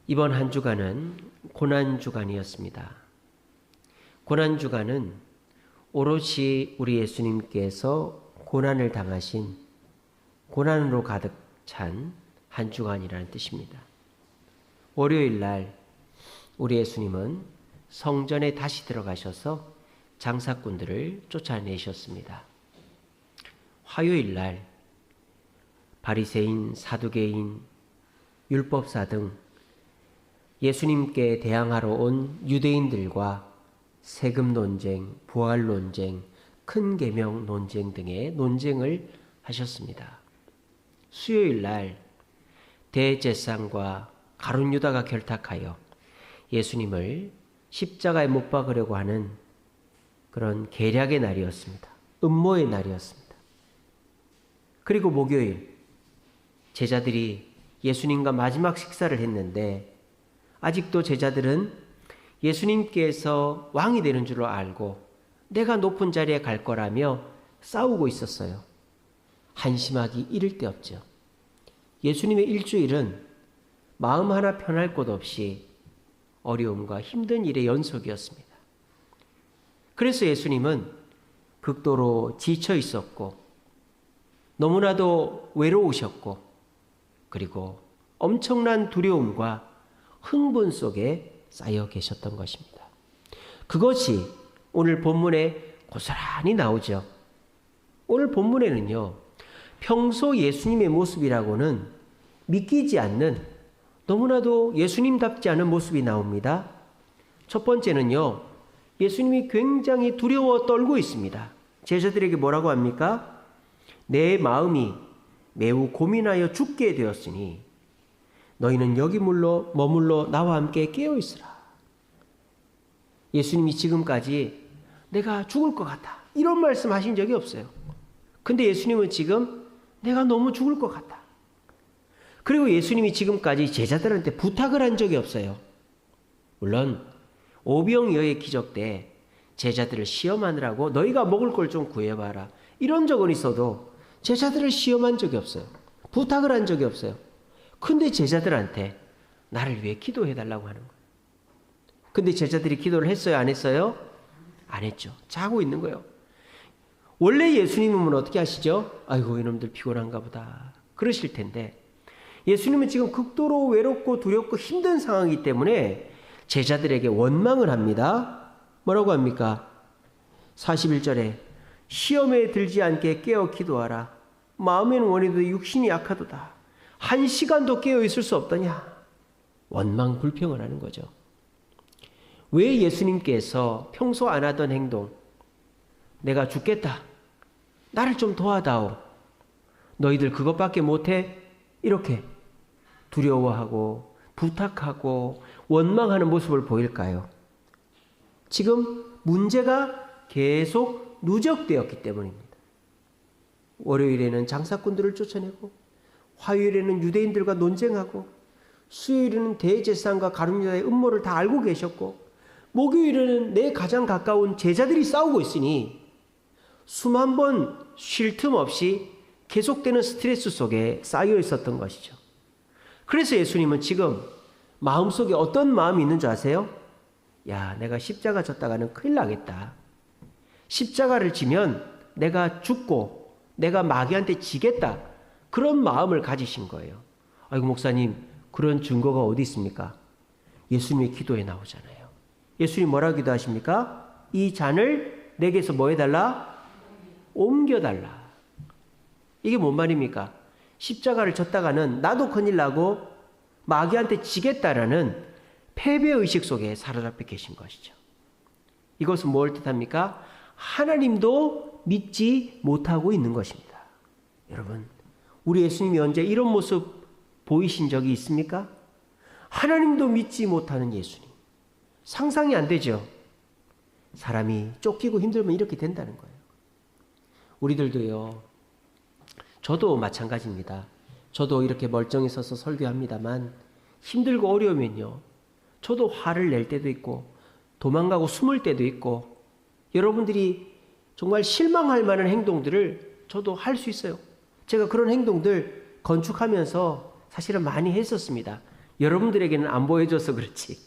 이번 한 주간은 고난주간이었습니다. 고난주간은 오롯이 우리 예수님께서 고난을 당하신, 고난으로 가득 찬 한 주간이라는 뜻입니다. 월요일 날 우리 예수님은 성전에 다시 들어가셔서 장사꾼들을 쫓아내셨습니다. 화요일 날 바리새인, 사두개인, 율법사 등 예수님께 대항하러 온 유대인들과 세금 논쟁, 부활 논쟁, 큰 계명 논쟁 등의 논쟁을 하셨습니다. 수요일 날 대제사장과 가룟 유다가 결탁하여 예수님을 십자가에 못 박으려고 하는 그런 계략의 날이었습니다. 음모의 날이었습니다. 그리고 목요일 제자들이 예수님과 마지막 식사를 했는데 아직도 제자들은 예수님께서 왕이 되는 줄 알고 내가 높은 자리에 갈 거라며 싸우고 있었어요. 한심하기 이를 데 없죠. 예수님의 일주일은 마음 하나 편할 곳 없이 어려움과 힘든 일의 연속이었습니다. 그래서 예수님은 극도로 지쳐 있었고 너무나도 외로우셨고 그리고 엄청난 두려움과 흥분 속에 쌓여 계셨던 것입니다. 그것이 오늘 본문에 고스란히 나오죠. 오늘 본문에는요, 평소 예수님의 모습이라고는 믿기지 않는 너무나도 예수님답지 않은 모습이 나옵니다. 첫 번째는요, 예수님이 굉장히 두려워 떨고 있습니다. 제자들에게 뭐라고 합니까? 내 마음이 매우 고민하여 죽게 되었으니 너희는 여기 머물러 나와 함께 깨어있으라. 예수님이 지금까지 내가 죽을 것 같다 이런 말씀 하신 적이 없어요. 근데 예수님은 지금 내가 너무 죽을 것 같다. 그리고 예수님이 지금까지 제자들한테 부탁을 한 적이 없어요. 물론 오병이어의 기적 때 제자들을 시험하느라고 너희가 먹을 걸 좀 구해봐라 이런 적은 있어도 제자들을 시험한 적이 없어요. 부탁을 한 적이 없어요. 근데 제자들한테 나를 위해 기도해달라고 하는 거예요. 근데 제자들이 기도를 했어요? 안 했어요? 안 했죠. 자고 있는 거예요. 원래 예수님은 어떻게 하시죠? 아이고 이놈들 피곤한가 보다 그러실 텐데 예수님은 지금 극도로 외롭고 두렵고 힘든 상황이기 때문에 제자들에게 원망을 합니다. 뭐라고 합니까? 41절에 시험에 들지 않게 깨어 기도하라. 마음에는 원해도 육신이 약하도다. 1시간도 깨어 있을 수 없더냐. 원망 불평을 하는 거죠. 왜 예수님께서 평소 안 하던 행동, 내가 죽겠다, 나를 좀 도와다오, 너희들 그것밖에 못해? 이렇게 두려워하고 부탁하고 원망하는 모습을 보일까요? 지금 문제가 계속 누적되었기 때문입니다. 월요일에는 장사꾼들을 쫓아내고 화요일에는 유대인들과 논쟁하고 수요일에는 대제사장과 가룟 유다의 음모를 다 알고 계셨고 목요일에는 내 가장 가까운 제자들이 싸우고 있으니 수만 번 쉴 틈 없이 계속되는 스트레스 속에 쌓여 있었던 것이죠. 그래서 예수님은 지금 마음속에 어떤 마음이 있는 줄 아세요? 야, 내가 십자가 졌다가는 큰일 나겠다. 십자가를 지면 내가 죽고 내가 마귀한테 지겠다. 그런 마음을 가지신 거예요. 아이고 목사님, 그런 증거가 어디 있습니까? 예수님의 기도에 나오잖아요. 예수님 뭐라고 기도하십니까? 이 잔을 내게서 뭐 해달라? 옮겨달라. 이게 뭔 말입니까? 십자가를 졌다가는 나도 큰일 나고 마귀한테 지겠다라는 패배의식 속에 사로잡혀 계신 것이죠. 이것은 뭘 뜻합니까? 하나님도 믿지 못하고 있는 것입니다. 여러분, 우리 예수님이 언제 이런 모습 보이신 적이 있습니까? 하나님도 믿지 못하는 예수님. 상상이 안 되죠? 사람이 쫓기고 힘들면 이렇게 된다는 거예요. 우리들도요, 저도 마찬가지입니다. 저도 이렇게 멀쩡히 서서 설교합니다만 힘들고 어려우면요, 저도 화를 낼 때도 있고 도망가고 숨을 때도 있고 여러분들이 정말 실망할 만한 행동들을 저도 할 수 있어요. 제가 그런 행동들 건축하면서 사실은 많이 했었습니다. 여러분들에게는 안 보여줘서 그렇지.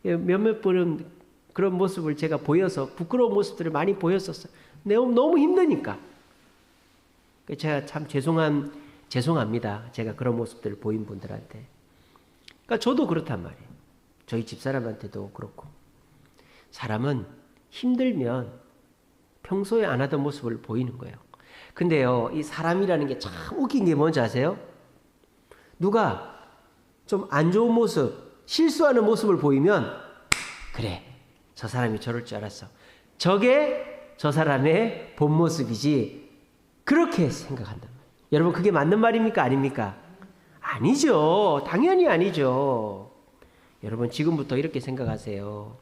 몇몇 번은 그런 모습을 제가 보여서 부끄러운 모습들을 많이 보였었어요. 너무 힘드니까. 제가 참 죄송합니다. 제가 그런 모습들을 보인 분들한테. 그러니까 저도 그렇단 말이에요. 저희 집사람한테도 그렇고. 사람은 힘들면 평소에 안 하던 모습을 보이는 거예요. 근데요, 이 사람이라는 게 참 웃긴 게 뭔지 아세요? 누가 좀 안 좋은 모습, 실수하는 모습을 보이면 그래, 저 사람이 저럴 줄 알았어. 저게 저 사람의 본 모습이지. 그렇게 생각한단 말이에요. 여러분, 그게 맞는 말입니까? 아닙니까? 아니죠. 당연히 아니죠. 여러분, 지금부터 이렇게 생각하세요.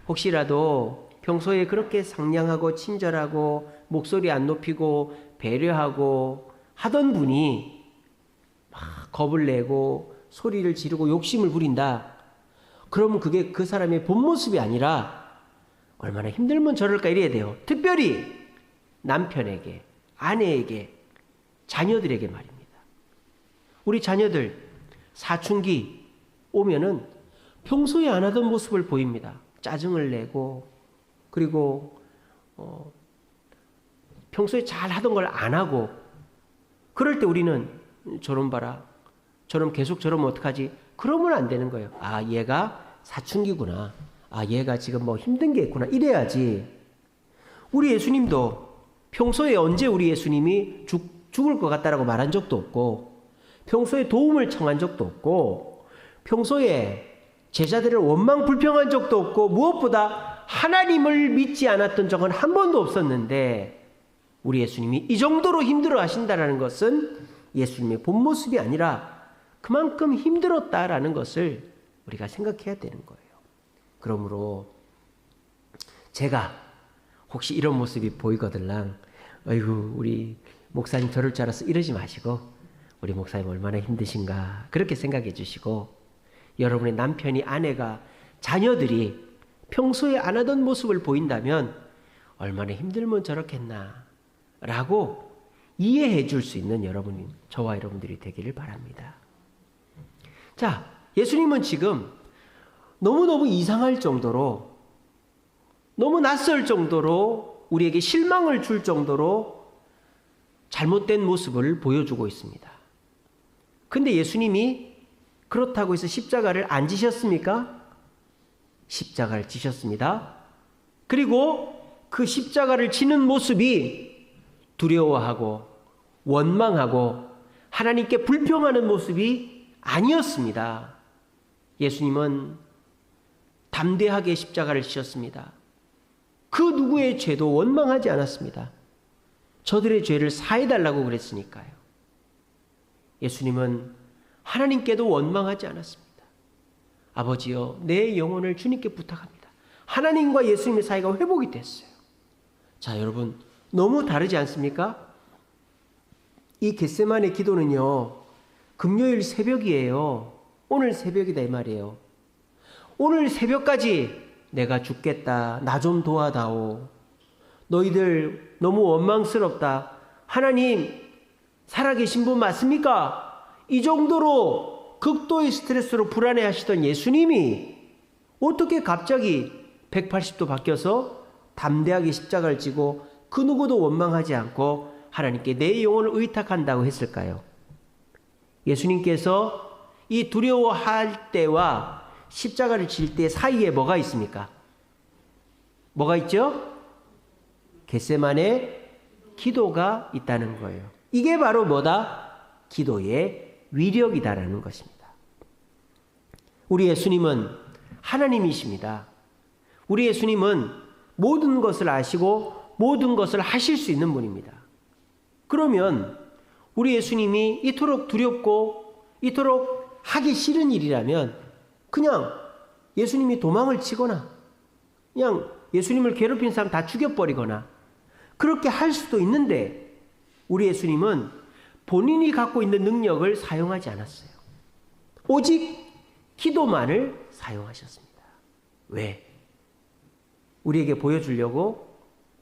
혹시라도 평소에 그렇게 상냥하고 친절하고 목소리 안 높이고 배려하고 하던 분이 막 겁을 내고 소리를 지르고 욕심을 부린다. 그러면 그게 그 사람의 본 모습이 아니라 얼마나 힘들면 저럴까 이래야 돼요. 특별히 남편에게, 아내에게, 자녀들에게 말입니다. 우리 자녀들 사춘기 오면은 평소에 안 하던 모습을 보입니다. 짜증을 내고, 그리고 평소에 잘 하던 걸 안 하고, 그럴 때 우리는 저런 봐라, 저럼 계속 저러면 어떡하지? 그러면 안 되는 거예요. 아, 얘가 사춘기구나. 아, 얘가 지금 뭐 힘든 게 있구나. 이래야지. 우리 예수님도 평소에 언제 우리 예수님이 죽을 것 같다라고 말한 적도 없고, 평소에 도움을 청한 적도 없고, 평소에 제자들을 원망 불평한 적도 없고, 무엇보다 하나님을 믿지 않았던 적은 한 번도 없었는데, 우리 예수님이 이 정도로 힘들어 하신다는 것은 예수님의 본 모습이 아니라 그만큼 힘들었다라는 것을 우리가 생각해야 되는 거예요. 그러므로 제가 혹시 이런 모습이 보이거들랑 아이고 우리 목사님 저럴 줄 알았어 이러지 마시고, 우리 목사님 얼마나 힘드신가 그렇게 생각해 주시고, 여러분의 남편이, 아내가, 자녀들이 평소에 안 하던 모습을 보인다면 얼마나 힘들면 저렇겠나 라고 이해해 줄 수 있는 여러분이, 저와 여러분들이 되기를 바랍니다. 자, 예수님은 지금 너무너무 이상할 정도로, 너무 낯설 정도로, 우리에게 실망을 줄 정도로 잘못된 모습을 보여주고 있습니다. 근데 예수님이 그렇다고 해서 십자가를 안 지셨습니까? 십자가를 지셨습니다. 그리고 그 십자가를 지는 모습이 두려워하고 원망하고 하나님께 불평하는 모습이 아니었습니다. 예수님은 담대하게 십자가를 지셨습니다. 그 누구의 죄도 원망하지 않았습니다. 저들의 죄를 사해달라고 그랬으니까요. 예수님은 하나님께도 원망하지 않았습니다. 아버지여, 내 영혼을 주님께 부탁합니다. 하나님과 예수님의 사이가 회복이 됐어요. 자, 여러분, 너무 다르지 않습니까? 이 겟세마네 기도는요, 금요일 새벽이에요. 오늘 새벽이다 이 말이에요. 오늘 새벽까지 내가 죽겠다, 나 좀 도와다오, 너희들 너무 원망스럽다, 하나님 살아계신 분 맞습니까? 이 정도로 극도의 스트레스로 불안해하시던 예수님이 어떻게 갑자기 180도 바뀌어서 담대하게 십자가를 지고 그 누구도 원망하지 않고 하나님께 내 영혼을 의탁한다고 했을까요? 예수님께서 이 두려워할 때와 십자가를 질 때 사이에 뭐가 있습니까? 뭐가 있죠? 겟세마네 기도가 있다는 거예요. 이게 바로 뭐다? 기도의 위력이다라는 것입니다. 우리 예수님은 하나님이십니다. 우리 예수님은 모든 것을 아시고 모든 것을 하실 수 있는 분입니다. 그러면 우리 예수님이 이토록 두렵고 이토록 하기 싫은 일이라면 그냥 예수님이 도망을 치거나 그냥 예수님을 괴롭힌 사람 다 죽여버리거나 그렇게 할 수도 있는데, 우리 예수님은 본인이 갖고 있는 능력을 사용하지 않았어요. 오직 기도만을 사용하셨습니다. 왜? 우리에게 보여주려고?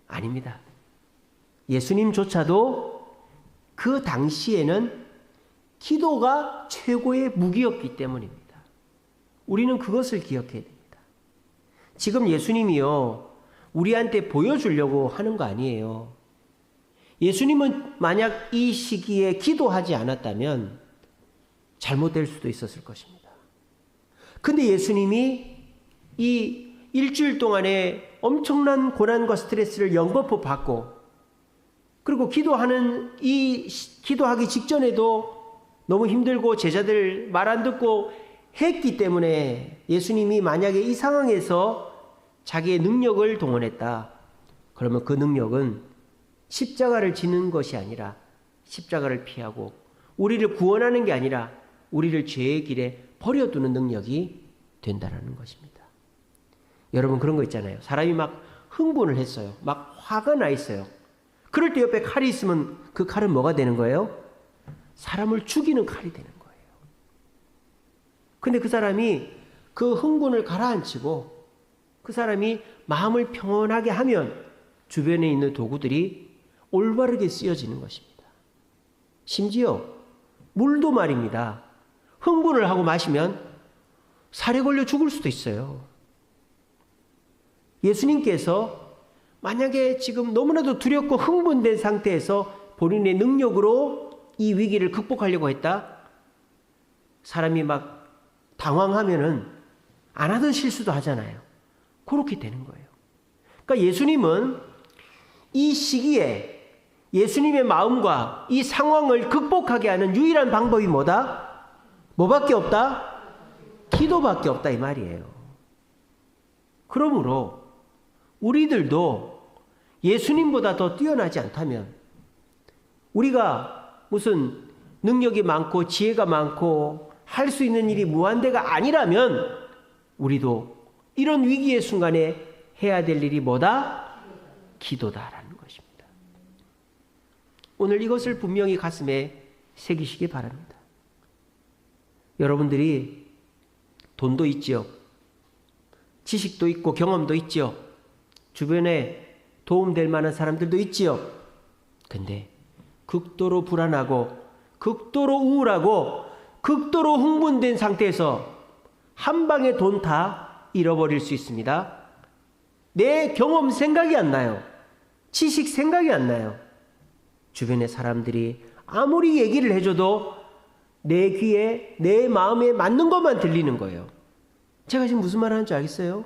아닙니다. 예수님조차도 그 당시에는 기도가 최고의 무기였기 때문입니다. 우리는 그것을 기억해야 됩니다. 지금 예수님이요, 우리한테 보여주려고 하는 거 아니에요. 예수님은 만약 이 시기에 기도하지 않았다면 잘못될 수도 있었을 것입니다. 근데 예수님이 이 일주일 동안에 엄청난 고난과 스트레스를 연거푸 받고, 그리고 기도하기 직전에도 너무 힘들고 제자들 말 안 듣고 했기 때문에 예수님이 만약에 이 상황에서 자기의 능력을 동원했다. 그러면 그 능력은 십자가를 지는 것이 아니라 십자가를 피하고 우리를 구원하는 게 아니라 우리를 죄의 길에 버려두는 능력이 된다는 것입니다. 여러분 그런 거 있잖아요. 사람이 막 흥분을 했어요. 막 화가 나 있어요. 그럴 때 옆에 칼이 있으면 그 칼은 뭐가 되는 거예요? 사람을 죽이는 칼이 되는 거예요. 근데 그 사람이 그 흥분을 가라앉히고 그 사람이 마음을 평온하게 하면 주변에 있는 도구들이 올바르게 쓰여지는 것입니다. 심지어 물도 말입니다. 흥분을 하고 마시면 살에 걸려 죽을 수도 있어요. 예수님께서 만약에 지금 너무나도 두렵고 흥분된 상태에서 본인의 능력으로 이 위기를 극복하려고 했다? 사람이 막 당황하면은 안 하던 실수도 하잖아요. 그렇게 되는 거예요. 그러니까 예수님은 이 시기에 예수님의 마음과 이 상황을 극복하게 하는 유일한 방법이 뭐다? 뭐밖에 없다? 기도밖에 없다 이 말이에요. 그러므로 우리들도 예수님보다 더 뛰어나지 않다면, 우리가 무슨 능력이 많고 지혜가 많고 할 수 있는 일이 무한대가 아니라면 우리도 이런 위기의 순간에 해야 될 일이 뭐다? 기도다라는 것입니다. 오늘 이것을 분명히 가슴에 새기시기 바랍니다. 여러분들이 돈도 있지요. 지식도 있고 경험도 있지요. 주변에 도움될 만한 사람들도 있지요. 근데 극도로 불안하고 극도로 우울하고 극도로 흥분된 상태에서 한 방에 돈 다 잃어버릴 수 있습니다. 내 경험 생각이 안 나요. 지식 생각이 안 나요. 주변의 사람들이 아무리 얘기를 해줘도 내 귀에 내 마음에 맞는 것만 들리는 거예요. 제가 지금 무슨 말 하는 줄 알겠어요?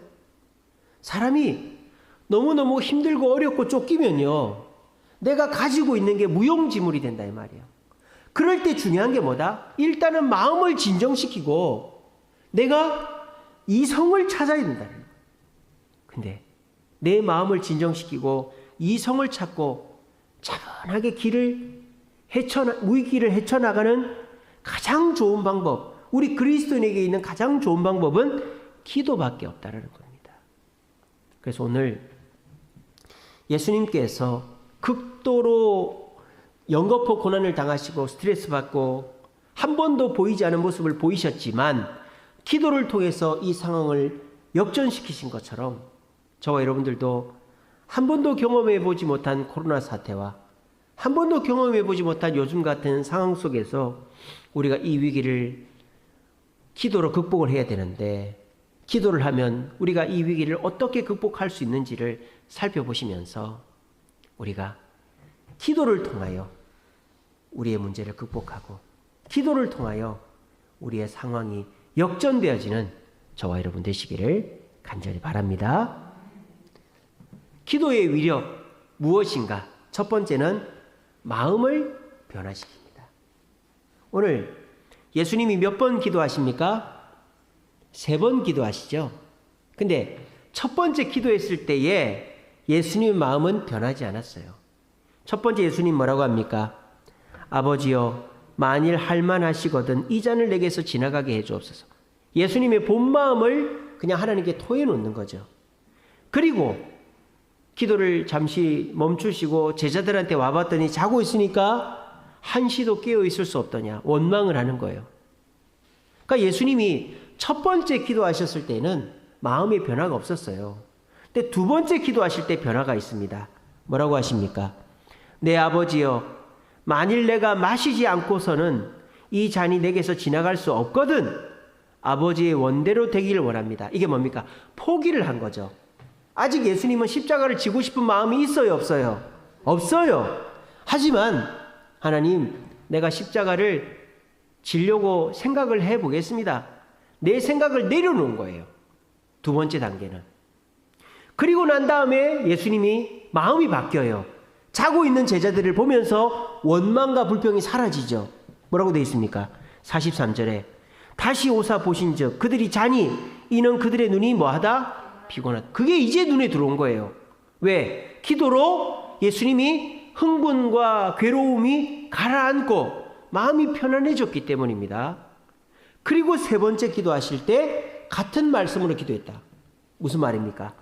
사람이 너무너무 힘들고 어렵고 쫓기면요, 내가 가지고 있는 게 무용지물이 된다 이 말이에요. 그럴 때 중요한 게 뭐다? 일단은 마음을 진정시키고 내가 이성을 찾아야 된다는 거예요. 근데 내 마음을 진정시키고 이성을 찾고 차분하게 위기를 헤쳐나가는 가장 좋은 방법, 우리 그리스도인에게 있는 가장 좋은 방법은 기도밖에 없다는 겁니다. 그래서 오늘 예수님께서 극도로 연거푸 고난을 당하시고 스트레스 받고 한 번도 보이지 않은 모습을 보이셨지만 기도를 통해서 이 상황을 역전시키신 것처럼 저와 여러분들도 한 번도 경험해 보지 못한 코로나 사태와 한 번도 경험해 보지 못한 요즘 같은 상황 속에서 우리가 이 위기를 기도로 극복을 해야 되는데, 기도를 하면 우리가 이 위기를 어떻게 극복할 수 있는지를 살펴보시면서 우리가 기도를 통하여 우리의 문제를 극복하고 기도를 통하여 우리의 상황이 역전되어지는 저와 여러분 되시기를 간절히 바랍니다. 기도의 위력 무엇인가? 첫 번째는 마음을 변화시킵니다. 오늘 예수님이 몇 번 기도하십니까? 3번 기도하시죠. 근데 첫 번째 기도했을 때에 예수님의 마음은 변하지 않았어요. 첫 번째 예수님 뭐라고 합니까? 아버지여, 만일 할만하시거든 이 잔을 내게서 지나가게 해주옵소서. 예수님의 본 마음을 그냥 하나님께 토해놓는 거죠. 그리고 기도를 잠시 멈추시고 제자들한테 와봤더니 자고 있으니까 한시도 깨어 있을 수 없더냐, 원망을 하는 거예요. 그러니까 예수님이 첫 번째 기도하셨을 때는 마음의 변화가 없었어요. 근데 두 번째 기도하실 때 변화가 있습니다. 뭐라고 하십니까? 내 아버지여, 만일 내가 마시지 않고서는 이 잔이 내게서 지나갈 수 없거든. 아버지의 원대로 되기를 원합니다. 이게 뭡니까? 포기를 한 거죠. 아직 예수님은 십자가를 지고 싶은 마음이 있어요, 없어요? 없어요. 하지만 하나님, 내가 십자가를 지려고 생각을 해보겠습니다. 내 생각을 내려놓은 거예요. 두 번째 단계는. 그리고 난 다음에 예수님이 마음이 바뀌어요. 자고 있는 제자들을 보면서 원망과 불평이 사라지죠. 뭐라고 되어 있습니까? 43절에 다시 오사 보신즉 그들이 자니 이는 그들의 눈이 뭐하다? 피곤하다. 그게 이제 눈에 들어온 거예요. 왜? 기도로 예수님이 흥분과 괴로움이 가라앉고 마음이 편안해졌기 때문입니다. 그리고 세 번째 기도하실 때 같은 말씀으로 기도했다. 무슨 말입니까?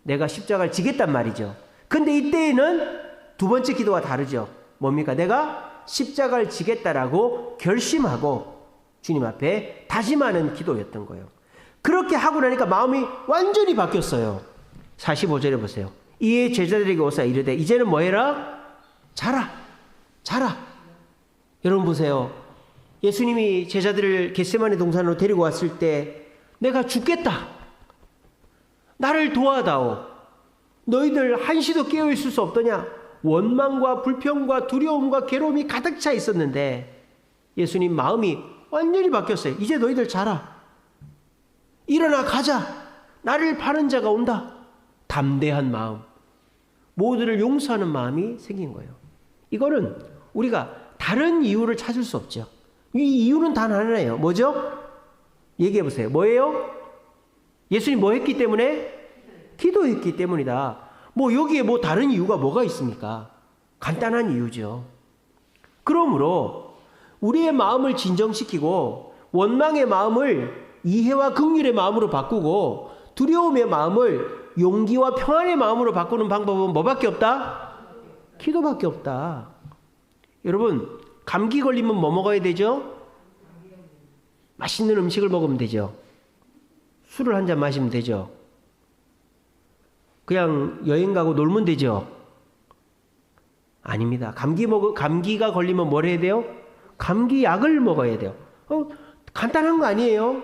내가 십자가를 지겠단 말이죠. 근데 이때에는 두 번째 기도가 다르죠. 뭡니까? 내가 십자가를 지겠다라고 결심하고 주님 앞에 다짐하는 기도였던 거예요. 그렇게 하고 나니까 마음이 완전히 바뀌었어요. 45절에 보세요. 이에 제자들에게 오사 이르되 이제는 뭐 해라? 자라. 자라. 여러분 보세요. 예수님이 제자들을 겟세마네 동산으로 데리고 왔을 때 내가 죽겠다. 나를 도와다오. 너희들 한시도 깨어있을 수 없더냐? 원망과 불평과 두려움과 괴로움이 가득 차 있었는데 예수님 마음이 완전히 바뀌었어요. 이제 너희들 자라. 일어나 가자. 나를 파는 자가 온다. 담대한 마음. 모두를 용서하는 마음이 생긴 거예요. 이거는 우리가 다른 이유를 찾을 수 없죠. 이 이유는 단 하나예요. 뭐죠? 얘기해 보세요. 뭐예요? 예수님 뭐 했기 때문에? 기도했기 때문이다. 뭐 여기에 뭐 다른 이유가 뭐가 있습니까? 간단한 이유죠. 그러므로 우리의 마음을 진정시키고 원망의 마음을 이해와 긍휼의 마음으로 바꾸고 두려움의 마음을 용기와 평안의 마음으로 바꾸는 방법은 뭐밖에 없다? 기도밖에 없다. 여러분, 감기 걸리면 뭐 먹어야 되죠? 맛있는 음식을 먹으면 되죠. 술을 한 잔 마시면 되죠. 그냥 여행 가고 놀면 되죠. 아닙니다. 감기가 걸리면 뭘 해야 돼요? 감기 약을 먹어야 돼요. 간단한 거 아니에요.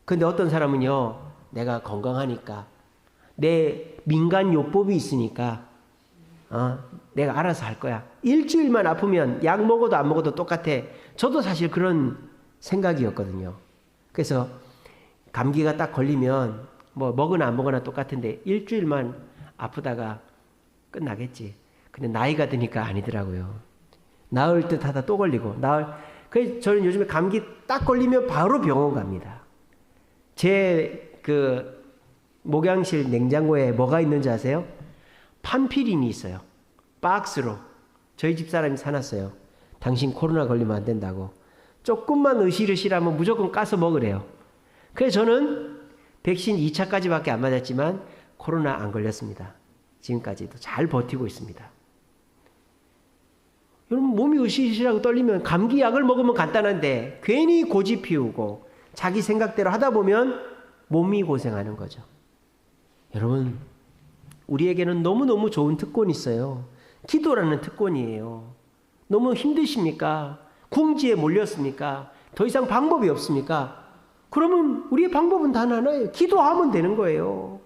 근데 어떤 사람은요, 내가 건강하니까, 내 민간 요법이 있으니까, 내가 알아서 할 거야. 일주일만 아프면 약 먹어도 안 먹어도 똑같아. 저도 사실 그런 생각이었거든요. 그래서 감기가 딱 걸리면 뭐 먹으나 안 먹으나 똑같은데 일주일만 아프다가 끝나겠지. 근데 나이가 드니까 아니더라고요. 나을 듯 하다 또 걸리고. 그래서 저는 요즘에 감기 딱 걸리면 바로 병원 갑니다. 제 목양실 냉장고에 뭐가 있는지 아세요? 판피린이 있어요. 박스로. 저희 집사람이 사놨어요. 당신 코로나 걸리면 안 된다고. 조금만 으실으실하면 무조건 까서 먹으래요. 그래서 저는 백신 2차까지밖에 안 맞았지만 코로나 안 걸렸습니다. 지금까지도 잘 버티고 있습니다. 여러분, 몸이 으실으실하고 떨리면 감기약을 먹으면 간단한데 괜히 고집 피우고 자기 생각대로 하다 보면 몸이 고생하는 거죠. 여러분, 우리에게는 너무너무 좋은 특권이 있어요. 기도라는 특권이에요. 너무 힘드십니까? 궁지에 몰렸습니까? 더 이상 방법이 없습니까? 그러면 우리의 방법은 단 하나예요. 기도하면 되는 거예요.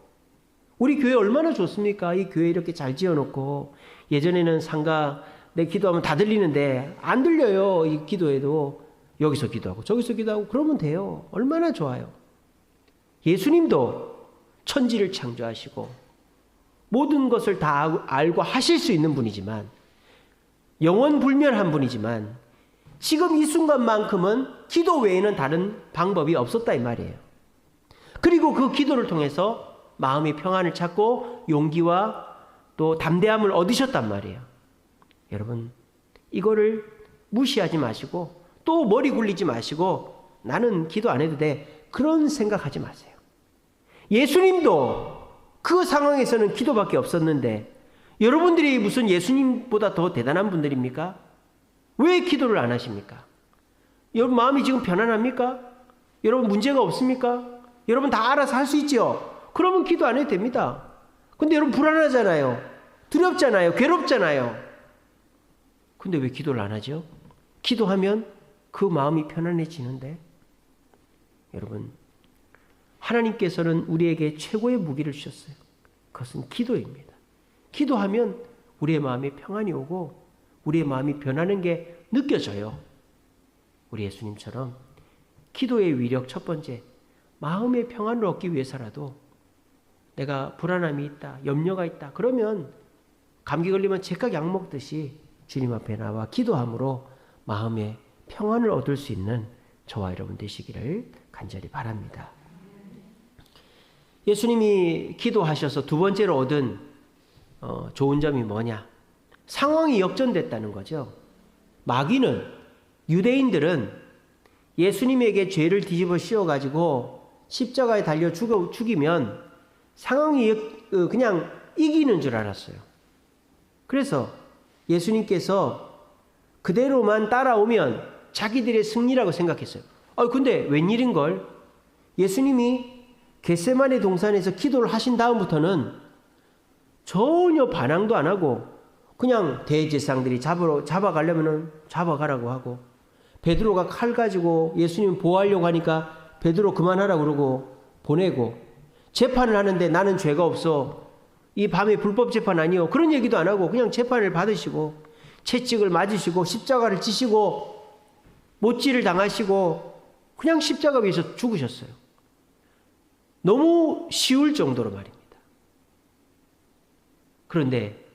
우리 교회 얼마나 좋습니까? 이 교회 이렇게 잘 지어놓고 예전에는 상가 내 기도하면 다 들리는데 안 들려요. 이 기도해도 여기서 기도하고 저기서 기도하고 그러면 돼요. 얼마나 좋아요. 예수님도 천지를 창조하시고 모든 것을 다 알고 하실 수 있는 분이지만 영원불멸한 분이지만 지금 이 순간만큼은 기도 외에는 다른 방법이 없었다 이 말이에요. 그리고 그 기도를 통해서 마음의 평안을 찾고 용기와 또 담대함을 얻으셨단 말이에요. 여러분, 이거를 무시하지 마시고 또 머리 굴리지 마시고 나는 기도 안 해도 돼. 그런 생각하지 마세요. 예수님도 그 상황에서는 기도밖에 없었는데 여러분들이 무슨 예수님보다 더 대단한 분들입니까? 왜 기도를 안 하십니까? 여러분 마음이 지금 편안합니까? 여러분 문제가 없습니까? 여러분 다 알아서 할 수 있죠? 그러면 기도 안 해도 됩니다. 근데 여러분 불안하잖아요. 두렵잖아요. 괴롭잖아요. 근데 왜 기도를 안 하죠? 기도하면 그 마음이 편안해지는데. 여러분, 하나님께서는 우리에게 최고의 무기를 주셨어요. 그것은 기도입니다. 기도하면 우리의 마음에 평안이 오고 우리의 마음이 변하는 게 느껴져요. 우리 예수님처럼 기도의 위력 첫 번째, 마음의 평안을 얻기 위해서라도 내가 불안함이 있다, 염려가 있다. 그러면 감기 걸리면 제깍 약 먹듯이 주님 앞에 나와 기도함으로 마음의 평안을 얻을 수 있는 저와 여러분 되시기를 간절히 바랍니다. 예수님이 기도하셔서 두 번째로 얻은 좋은 점이 뭐냐? 상황이 역전됐다는 거죠. 마귀는, 유대인들은 예수님에게 죄를 뒤집어 씌워가지고 십자가에 달려 죽이면 상황이 그냥 이기는 줄 알았어요. 그래서 예수님께서 그대로만 따라오면 자기들의 승리라고 생각했어요. 근데 웬일인걸? 예수님이 겟세마네 동산에서 기도를 하신 다음부터는 전혀 반항도 안 하고 그냥 대제사장들이 잡아가려면 잡아가라고 하고, 베드로가 칼 가지고 예수님 보호하려고 하니까 베드로 그만하라고 그러고 보내고, 재판을 하는데 나는 죄가 없어, 이 밤에 불법 재판 아니요, 그런 얘기도 안 하고 그냥 재판을 받으시고 채찍을 맞으시고 십자가를 지시고 못질을 당하시고 그냥 십자가 위에서 죽으셨어요. 너무 쉬울 정도로 말입니다. 그런데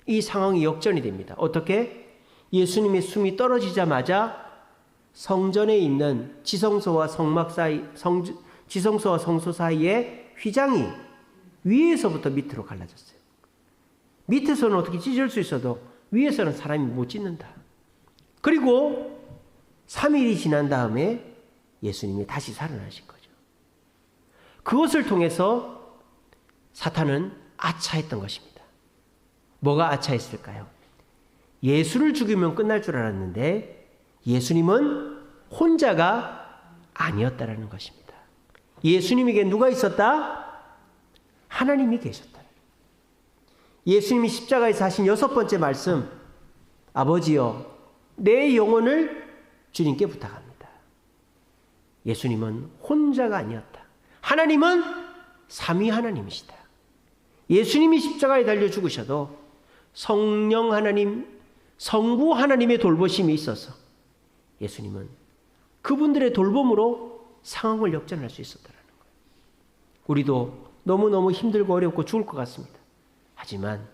이 상황이 역전이 됩니다. 어떻게? 예수님의 숨이 떨어지자마자 성전에 있는 지성소와 성막 사이, 지성소와 성소 사이에 휘장이 위에서부터 밑으로 갈라졌어요. 밑에서는 어떻게 찢을 수 있어도 위에서는 사람이 못 찢는다. 그리고 3일이 지난 다음에 예수님이 다시 살아나신 거죠. 그것을 통해서 사탄은 아차했던 것입니다. 뭐가 아차했을까요? 예수를 죽이면 끝날 줄 알았는데 예수님은 혼자가 아니었다라는 것입니다. 예수님에게 누가 있었다? 하나님이 계셨다. 예수님이 십자가에서 하신 6번째 말씀, 아버지여 내 영혼을 주님께 부탁합니다. 예수님은 혼자가 아니었다. 하나님은 삼위 하나님이시다. 예수님이 십자가에 달려 죽으셔도 성령 하나님, 성부 하나님의 돌보심이 있어서 예수님은 그분들의 돌봄으로 상황을 역전할 수 있었다는 거예요. 우리도 너무너무 힘들고 어렵고 죽을 것 같습니다. 하지만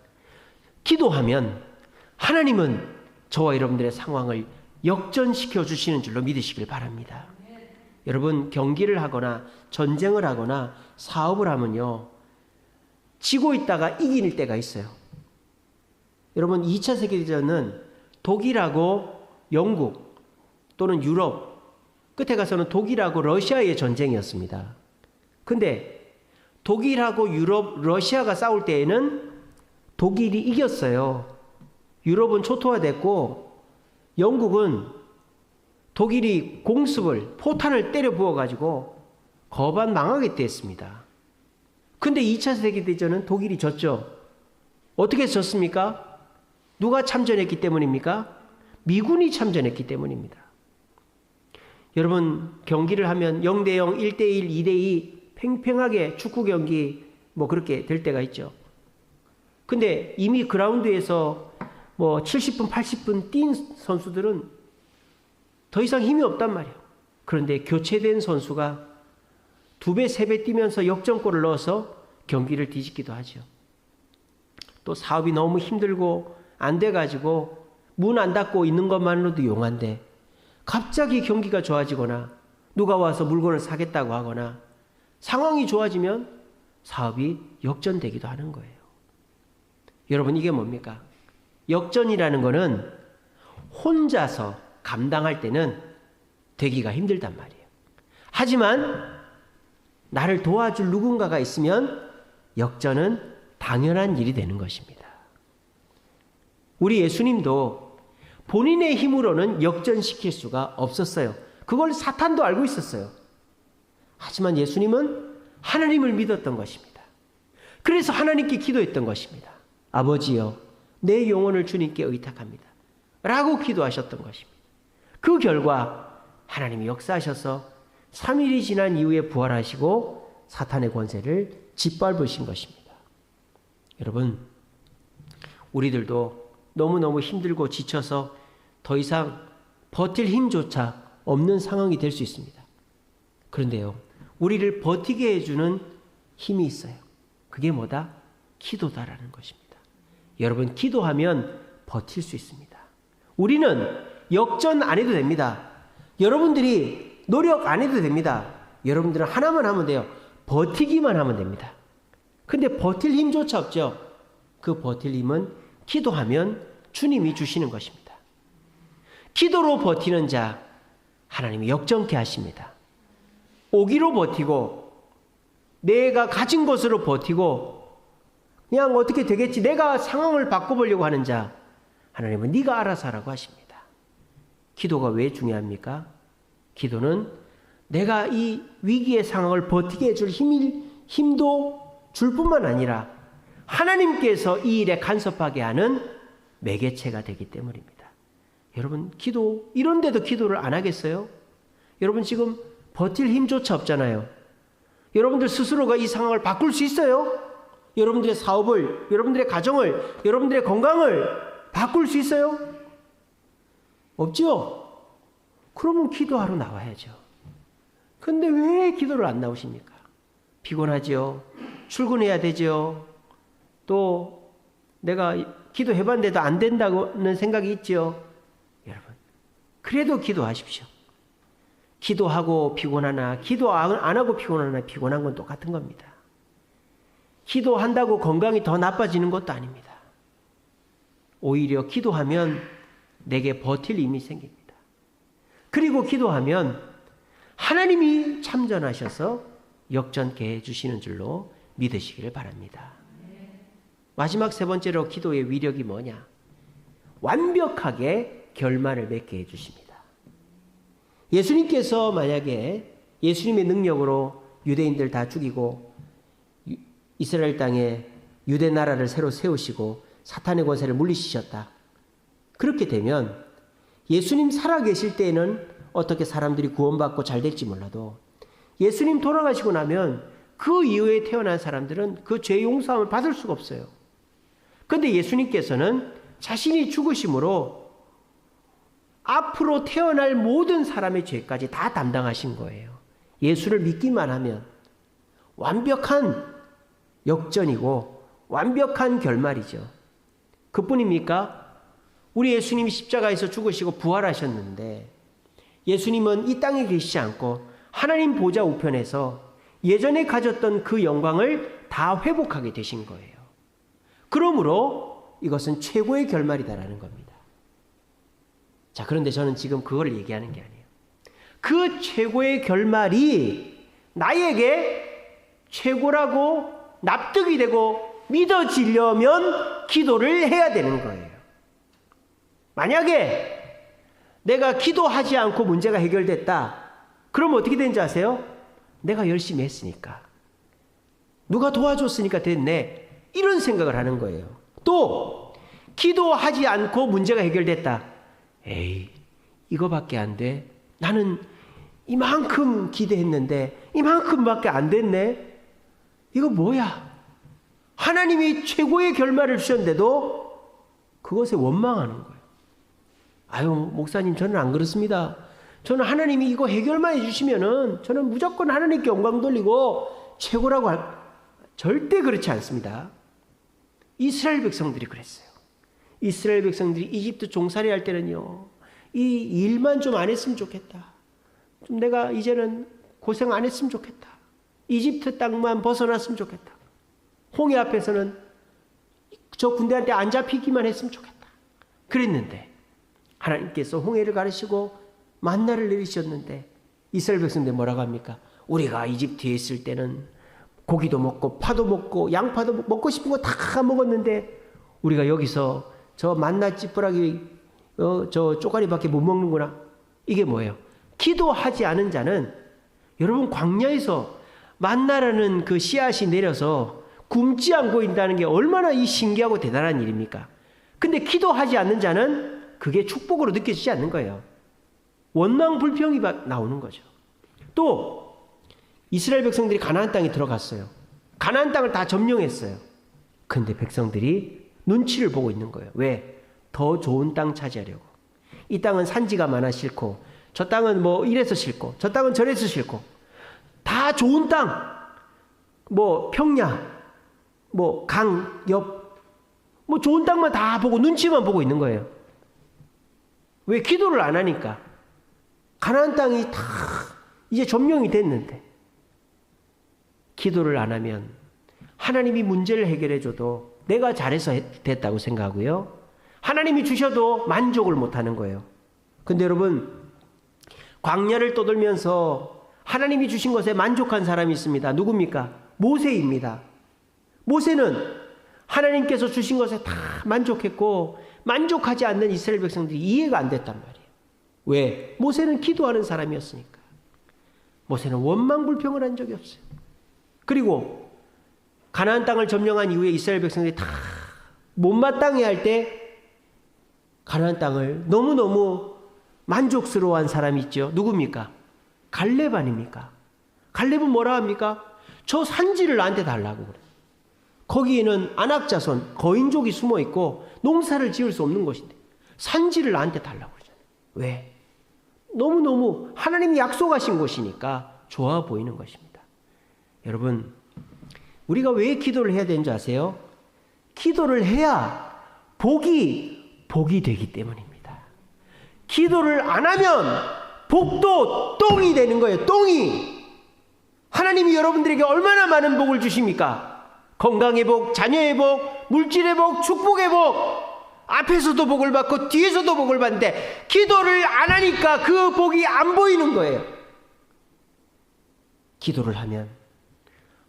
기도하면 하나님은 저와 여러분들의 상황을 역전시켜 주시는 줄로 믿으시길 바랍니다. 여러분, 경기를 하거나 전쟁을 하거나 사업을 하면요, 지고 있다가 이길 때가 있어요. 여러분, 2차 세계대전은 독일하고 영국 또는 유럽, 끝에 가서는 독일하고 러시아의 전쟁이었습니다. 근데 독일하고 유럽, 러시아가 싸울 때에는 독일이 이겼어요. 유럽은 초토화됐고 영국은 독일이 공습을, 포탄을 때려 부어가지고 거반 망하게 했습니다. 근데 2차 세계대전은 독일이 졌죠. 어떻게 졌습니까? 누가 참전했기 때문입니까? 미군이 참전했기 때문입니다. 여러분, 경기를 하면 0대0, 1대1, 2대2 팽팽하게 축구 경기 뭐 그렇게 될 때가 있죠. 근데 이미 그라운드에서 뭐 70분, 80분 뛴 선수들은 더 이상 힘이 없단 말이에요. 그런데 교체된 선수가 2배, 3배 뛰면서 역전골을 넣어서 경기를 뒤집기도 하죠. 또 사업이 너무 힘들고 안 돼가지고 문 안 닫고 있는 것만으로도 용한데 갑자기 경기가 좋아지거나 누가 와서 물건을 사겠다고 하거나 상황이 좋아지면 사업이 역전되기도 하는 거예요. 여러분, 이게 뭡니까? 역전이라는 거는 혼자서 감당할 때는 되기가 힘들단 말이에요. 하지만 나를 도와줄 누군가가 있으면 역전은 당연한 일이 되는 것입니다. 우리 예수님도 본인의 힘으로는 역전시킬 수가 없었어요. 그걸 사탄도 알고 있었어요. 하지만 예수님은 하나님을 믿었던 것입니다. 그래서 하나님께 기도했던 것입니다. 아버지여, 내 영혼을 주님께 의탁합니다. 라고 기도하셨던 것입니다. 그 결과 하나님이 역사하셔서 3일이 지난 이후에 부활하시고 사탄의 권세를 짓밟으신 것입니다. 여러분, 우리들도 너무너무 힘들고 지쳐서 더 이상 버틸 힘조차 없는 상황이 될 수 있습니다. 그런데요, 우리를 버티게 해주는 힘이 있어요. 그게 뭐다? 기도다라는 것입니다. 여러분, 기도하면 버틸 수 있습니다. 우리는 역전 안 해도 됩니다. 여러분들이 노력 안 해도 됩니다. 여러분들은 하나만 하면 돼요. 버티기만 하면 됩니다. 근데 버틸 힘조차 없죠. 그 버틸 힘은 기도하면 주님이 주시는 것입니다. 기도로 버티는 자 하나님이 역전케 하십니다. 오기로 버티고 내가 가진 것으로 버티고 그냥 어떻게 되겠지 내가 상황을 바꿔보려고 하는 자 하나님은 네가 알아서 하라고 하십니다. 기도가 왜 중요합니까? 기도는 내가 이 위기의 상황을 버티게 해줄 힘도 줄 뿐만 아니라 하나님께서 이 일에 간섭하게 하는 매개체가 되기 때문입니다. 여러분, 기도 이런데도 기도를 안 하겠어요? 여러분 지금 버틸 힘조차 없잖아요. 여러분들 스스로가 이 상황을 바꿀 수 있어요? 여러분들의 사업을, 여러분들의 가정을, 여러분들의 건강을 바꿀 수 있어요? 없죠? 그러면 기도하러 나와야죠. 근데 왜 기도를 안 나오십니까? 피곤하지요. 출근해야 되죠. 또 내가 기도해봤는데도 안 된다는 생각이 있지요. 여러분, 그래도 기도하십시오. 기도하고 피곤하나 기도 안 하고 피곤하나 피곤한 건 똑같은 겁니다. 기도한다고 건강이 더 나빠지는 것도 아닙니다. 오히려 기도하면 내게 버틸 힘이 생깁니다. 그리고 기도하면 하나님이 참전하셔서 역전케 해주시는 줄로 믿으시기를 바랍니다. 마지막 세 번째로 기도의 위력이 뭐냐? 완벽하게 결말을 맺게 해주십니다. 예수님께서 만약에 예수님의 능력으로 유대인들 다 죽이고 이스라엘 땅에 유대 나라를 새로 세우시고 사탄의 권세를 물리치셨다. 그렇게 되면 예수님 살아계실 때에는 어떻게 사람들이 구원받고 잘 될지 몰라도 예수님 돌아가시고 나면 그 이후에 태어난 사람들은 그 죄 용서함을 받을 수가 없어요. 그런데 예수님께서는 자신이 죽으심으로 앞으로 태어날 모든 사람의 죄까지 다 담당하신 거예요. 예수를 믿기만 하면 완벽한 역전이고 완벽한 결말이죠. 그뿐입니까? 우리 예수님이 십자가에서 죽으시고 부활하셨는데 예수님은 이 땅에 계시지 않고 하나님 보좌 우편에서 예전에 가졌던 그 영광을 다 회복하게 되신 거예요. 그러므로 이것은 최고의 결말이다라는 겁니다. 자, 그런데 저는 지금 그걸 얘기하는 게 아니에요. 그 최고의 결말이 나에게 최고라고 납득이 되고 믿어지려면 기도를 해야 되는 거예요. 만약에 내가 기도하지 않고 문제가 해결됐다. 그럼 어떻게 되는지 아세요? 내가 열심히 했으니까. 누가 도와줬으니까 됐네. 이런 생각을 하는 거예요. 또 기도하지 않고 문제가 해결됐다. 에이, 이거밖에 안 돼. 나는 이만큼 기대했는데 이만큼밖에 안 됐네. 이거 뭐야? 하나님이 최고의 결말을 주셨는데도 그것에 원망하는 거예요. 아유, 목사님, 저는 안 그렇습니다. 저는 하나님이 이거 해결만 해주시면은 저는 무조건 하나님께 영광 돌리고 최고라고 절대 그렇지 않습니다. 이스라엘 백성들이 그랬어요. 이스라엘 백성들이 이집트 종살이 할 때는요, 이 일만 좀 안 했으면 좋겠다. 좀 내가 이제는 고생 안 했으면 좋겠다. 이집트 땅만 벗어났으면 좋겠다. 홍해 앞에서는 저 군대한테 안 잡히기만 했으면 좋겠다. 그랬는데 하나님께서 홍해를 가르시고 만나를 내리셨는데 이스라엘 백성들 뭐라고 합니까? 우리가 이집트에 있을 때는 고기도 먹고 파도 먹고 양파도 먹고 싶은 거 다 먹었는데 우리가 여기서 저 만나 찌푸라기 저 쪼가리밖에 못 먹는구나. 이게 뭐예요? 기도하지 않은 자는 여러분 광야에서 만나라는 그 씨앗이 내려서 굶지 않고 있다는 게 얼마나 이 신기하고 대단한 일입니까? 근데 기도하지 않는 자는 그게 축복으로 느껴지지 않는 거예요. 원망 불평이 나오는 거죠. 또 이스라엘 백성들이 가나안 땅에 들어갔어요. 가나안 땅을 다 점령했어요. 근데 백성들이 눈치를 보고 있는 거예요. 왜? 더 좋은 땅 차지하려고. 이 땅은 산지가 많아 싫고, 저 땅은 뭐 이래서 싫고, 저 땅은 저래서 싫고, 다 좋은 땅, 뭐 평야, 뭐 강 옆, 뭐 좋은 땅만 다 보고 눈치만 보고 있는 거예요. 왜? 기도를 안 하니까. 가나안 땅이 다 이제 점령이 됐는데 기도를 안 하면 하나님이 문제를 해결해 줘도 내가 잘해서 됐다고 생각하고요. 하나님이 주셔도 만족을 못 하는 거예요. 근데 여러분, 광야를 떠돌면서 하나님이 주신 것에 만족한 사람이 있습니다. 누굽니까? 모세입니다. 모세는 하나님께서 주신 것에 다 만족했고, 만족하지 않는 이스라엘 백성들이 이해가 안 됐단 말이에요. 왜? 모세는 기도하는 사람이었으니까. 모세는 원망불평을 한 적이 없어요. 그리고 가나안 땅을 점령한 이후에 이스라엘 백성들이 다 못마땅해 할 때 가나안 땅을 너무너무 만족스러워한 사람이 있죠. 누굽니까? 갈렙 아닙니까? 갈렙은 뭐라 합니까? 저 산지를 나한테 달라고 그래요. 거기에는 안악자손, 거인족이 숨어 있고 농사를 지을 수 없는 곳인데 산지를 나한테 달라고 그러잖아요. 왜? 너무너무 하나님이 약속하신 곳이니까 좋아 보이는 것입니다. 여러분, 우리가 왜 기도를 해야 되는 줄 아세요? 기도를 해야 복이 되기 때문입니다. 기도를 안 하면 복도 똥이 되는 거예요. 똥이. 하나님이 여러분들에게 얼마나 많은 복을 주십니까? 건강의 복, 자녀의 복, 물질의 복, 축복의 복. 앞에서도 복을 받고 뒤에서도 복을 받는데 기도를 안 하니까 그 복이 안 보이는 거예요. 기도를 하면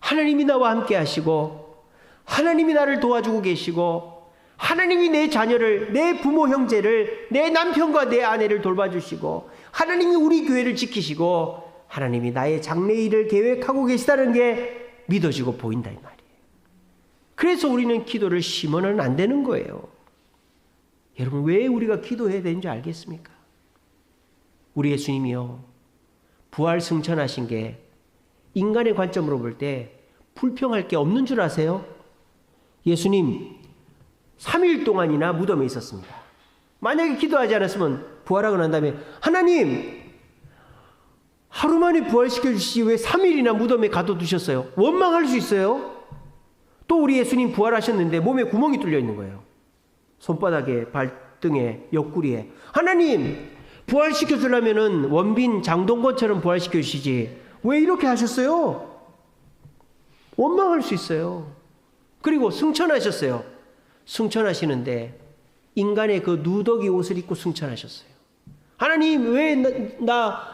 하나님이 나와 함께 하시고, 하나님이 나를 도와주고 계시고, 하나님이 내 자녀를, 내 부모 형제를, 내 남편과 내 아내를 돌봐주시고, 하나님이 우리 교회를 지키시고, 하나님이 나의 장래일을 계획하고 계시다는 게 믿어지고 보인다 이 말이에요. 그래서 우리는 기도를 쉬면은 안 되는 거예요. 여러분, 왜 우리가 기도해야 되는지 알겠습니까? 우리 예수님이요, 부활 승천하신 게 인간의 관점으로 볼 때 불평할 게 없는 줄 아세요? 예수님 3일 동안이나 무덤에 있었습니다. 만약에 기도하지 않았으면 부활하고 난 다음에 하나님 하루 만에 부활시켜 주시지 왜 3일이나 무덤에 가둬두셨어요? 원망할 수 있어요? 또 우리 예수님 부활하셨는데 몸에 구멍이 뚫려 있는 거예요. 손바닥에, 발등에, 옆구리에. 하나님 부활시켜 주려면은 원빈 장동건처럼 부활시켜 주시지 왜 이렇게 하셨어요? 원망할 수 있어요. 그리고 승천하셨어요. 승천하시는데 인간의 그 누더기 옷을 입고 승천하셨어요. 하나님 왜 나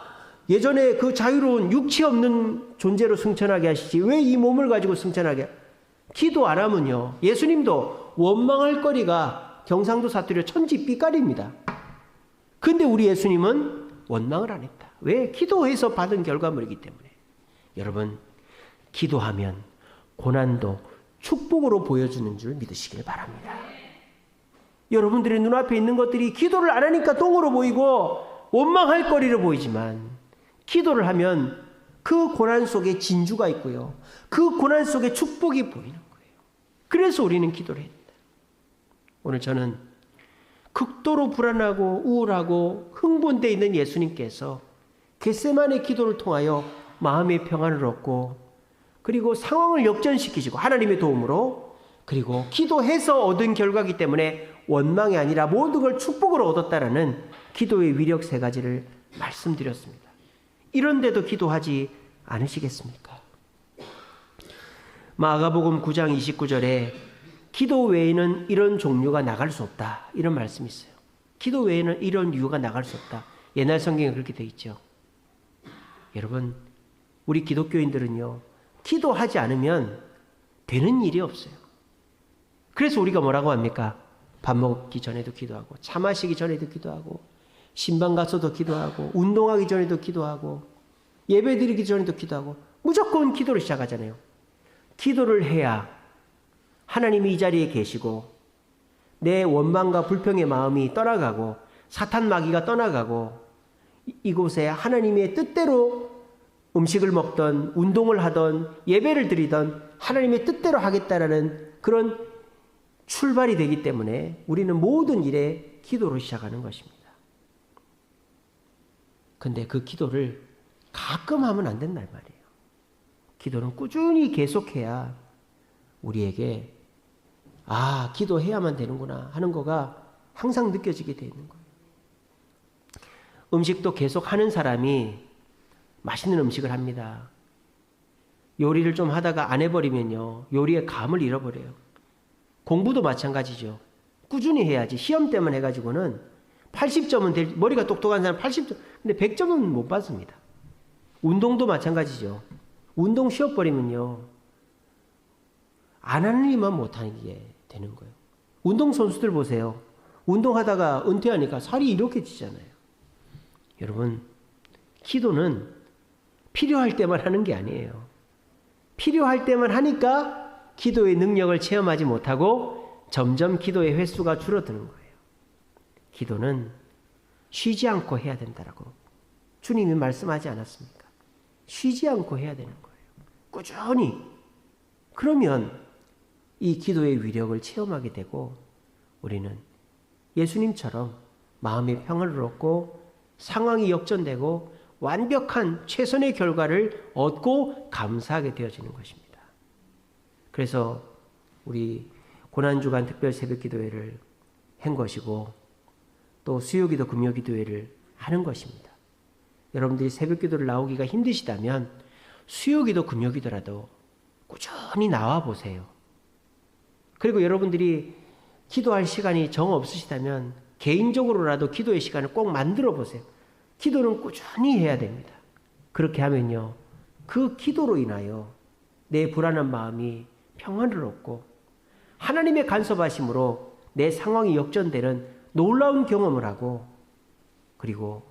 예전에 그 자유로운 육체 없는 존재로 승천하게 하시지 왜 이 몸을 가지고 승천하게? 기도 안 하면요, 예수님도 원망할 거리가 경상도 사투리로 천지 삐까리입니다. 근데 우리 예수님은 원망을 안 했다. 왜? 기도해서 받은 결과물이기 때문에. 여러분, 기도하면 고난도 축복으로 보여주는 줄 믿으시길 바랍니다. 여러분들의 눈앞에 있는 것들이 기도를 안 하니까 똥으로 보이고 원망할 거리로 보이지만, 기도를 하면 그 고난 속에 진주가 있고요, 그 고난 속에 축복이 보이는 거예요. 그래서 우리는 기도를 해야 된다. 오늘 저는 극도로 불안하고 우울하고 흥분되어 있는 예수님께서 겟세마네 기도를 통하여 마음의 평안을 얻고, 그리고 상황을 역전시키시고 하나님의 도움으로, 그리고 기도해서 얻은 결과이기 때문에 원망이 아니라 모든 걸 축복으로 얻었다라는 기도의 위력 3가지를 말씀드렸습니다. 이런데도 기도하지 않으시겠습니까? 마가복음 9장 29절에 기도 외에는 이런 종류가 나갈 수 없다, 이런 말씀이 있어요. 기도 외에는 이런 이유가 나갈 수 없다. 옛날 성경에 그렇게 돼 있죠. 여러분, 우리 기독교인들은요, 기도하지 않으면 되는 일이 없어요. 그래서 우리가 뭐라고 합니까? 밥 먹기 전에도 기도하고, 차 마시기 전에도 기도하고, 신방 가서도 기도하고, 운동하기 전에도 기도하고, 예배 드리기 전에도 기도하고, 무조건 기도를 시작하잖아요. 기도를 해야 하나님이 이 자리에 계시고 내 원망과 불평의 마음이 떠나가고 사탄 마귀가 떠나가고 이곳에 하나님의 뜻대로 음식을 먹던 운동을 하던 예배를 드리던 하나님의 뜻대로 하겠다라는 그런 출발이 되기 때문에 우리는 모든 일에 기도로 시작하는 것입니다. 근데 그 기도를 가끔 하면 안 된단 말이에요. 기도는 꾸준히 계속해야 우리에게 기도해야만 되는구나 하는 거가 항상 느껴지게 돼 있는 거예요. 음식도 계속 하는 사람이 맛있는 음식을 합니다. 요리를 좀 하다가 안 해버리면요, 요리의 감을 잃어버려요. 공부도 마찬가지죠. 꾸준히 해야지. 시험 때만 해가지고는 80점은 될, 머리가 똑똑한 사람 80점, 근데 100점은 못 받습니다. 운동도 마찬가지죠. 운동 쉬어버리면요, 안 하는 일만 못하는 게 되는 거예요. 운동선수들 보세요. 운동하다가 은퇴하니까 살이 이렇게 찌잖아요. 여러분, 기도는 필요할 때만 하는 게 아니에요. 필요할 때만 하니까 기도의 능력을 체험하지 못하고 점점 기도의 횟수가 줄어드는 거예요. 기도는 쉬지 않고 해야 된다라고 주님이 말씀하지 않았습니까? 쉬지 않고 해야 되는 거예요. 꾸준히. 그러면 이 기도의 위력을 체험하게 되고 우리는 예수님처럼 마음의 평안을 얻고 상황이 역전되고 완벽한 최선의 결과를 얻고 감사하게 되어지는 것입니다. 그래서 우리 고난주간 특별 새벽기도회를 한 것이고 또 수요기도 금요기도회를 하는 것입니다. 여러분들이 새벽기도를 나오기가 힘드시다면 수요기도 금요기도라도 꾸준히 나와 보세요. 그리고 여러분들이 기도할 시간이 정 없으시다면 개인적으로라도 기도의 시간을 꼭 만들어 보세요. 기도는 꾸준히 해야 됩니다. 그렇게 하면요, 그 기도로 인하여 내 불안한 마음이 평안을 얻고 하나님의 간섭하심으로 내 상황이 역전되는 놀라운 경험을 하고, 그리고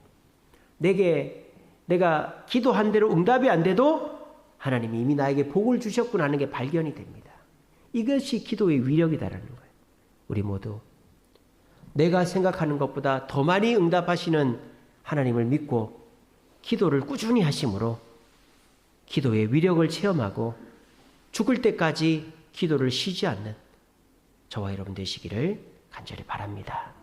내가 기도한 대로 응답이 안 돼도 하나님이 이미 나에게 복을 주셨구나 하는 게 발견이 됩니다. 이것이 기도의 위력이다라는 거예요. 우리 모두 내가 생각하는 것보다 더 많이 응답하시는 하나님을 믿고 기도를 꾸준히 하심으로 기도의 위력을 체험하고 죽을 때까지 기도를 쉬지 않는 저와 여러분 되시기를 간절히 바랍니다.